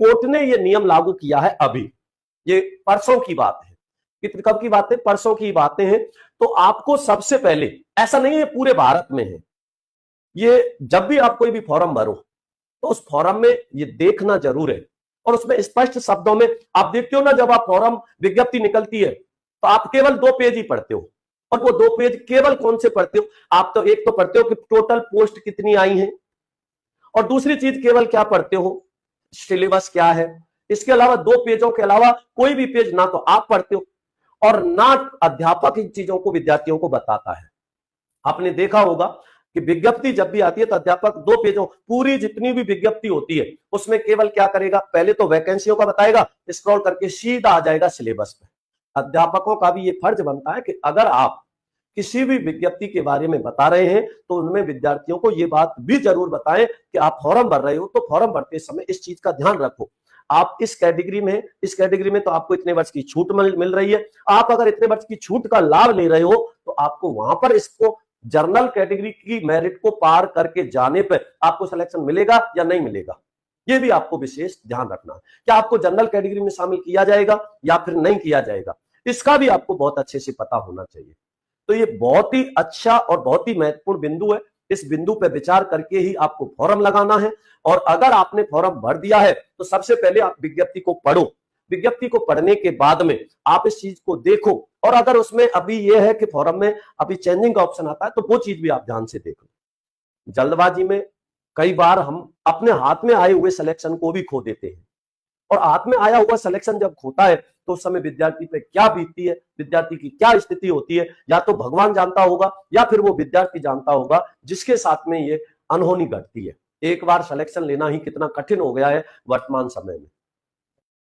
Court ने ये नियम लागू किया है अभी, ये परसों की बात है। कब की बात है? परसों की बातें हैं। तो आपको सबसे पहले, ऐसा नहीं है पूरे भारत में है ये, जब भी आप कोई भी फॉर्म भरो तो उस फॉर्म में ये देखना जरूर है, और उसमें स्पष्ट शब्दों में आप देखते हो ना, जब आप फॉर्म विज्ञप्ति निकलती है तो आप केवल 2 पेज ही पढ़ते हो, और वो 2 पेज केवल कौन से पढ़ते हो? आप तो एक तो पढ़ते हो कि टोटल पोस्ट कितनी आई हैं, और दूसरी चीज केवल क्या पढ़ते हो? सिलेबस क्या है। इसके अलावा 2 पेजों के अलावा कोई भी पेज ना तो आप पढ़ते हो और ना अध्यापक इन चीजों को विद्यार्थियों को बताता है। आपने देखा होगा कि विज्ञप्ति जब भी आती है तो अध्यापक 2 पेजों, पूरी जितनी भी विज्ञप्ति होती है उसमें केवल क्या करेगा? पहले तो वैकेंसियों का बताएगा, स्क्रॉल करके सीधा आ जाएगा सिलेबस पे। अध्यापकों का भी ये फर्ज बनता है कि अगर आप किसी भी विज्ञप्ति के बारे में बता रहे हैं तो उनमें विद्यार्थियों को ये बात भी जरूर बताएं कि आप फॉर्म भर रहे हो तो फॉर्म भरते समय इस चीज का ध्यान रखो, आप इस कैटेगरी में, इस कैटेगरी में तो आपको इतने वर्ष की छूट मिल रही है। आप अगर इतने वर्ष की छूट का लाभ ले रहे हो तो आपको वहां पर इसको जनरल कैटेगरी की मेरिट को पार करके जाने पर आपको सिलेक्शन मिलेगा या नहीं मिलेगा, ये भी आपको विशेष ध्यान रखना है। क्या आपको जनरल कैटेगरी में शामिल किया जाएगा या फिर नहीं किया जाएगा, इसका भी आपको बहुत अच्छे से पता होना चाहिए। तो ये बहुत ही अच्छा और बहुत ही महत्वपूर्ण बिंदु है। इस बिंदु पर विचार करके ही आपको फॉर्म लगाना है, और अगर आपने फॉर्म भर दिया है तो सबसे पहले आप विज्ञप्ति को पढ़ो। विज्ञप्ति को पढ़ने के बाद में आप इस चीज को देखो, और अगर उसमें अभी यह है कि फॉर्म में अभी चेंजिंग का ऑप्शन आता है तो वो चीज भी आप ध्यान से देखो। जल्दबाजी में कई बार हम अपने हाथ में आए हुए सिलेक्शन को भी खो देते हैं, और हाथ में आया हुआ सिलेक्शन जब खोता है तो उस समय विद्यार्थी पे क्या बीतती है, विद्यार्थी की क्या स्थिति होती है, या तो भगवान जानता होगा या फिर वो विद्यार्थी जानता होगा जिसके साथ में ये अनहोनी घटती है। एक बार सिलेक्शन लेना ही कितना कठिन हो गया है वर्तमान समय में।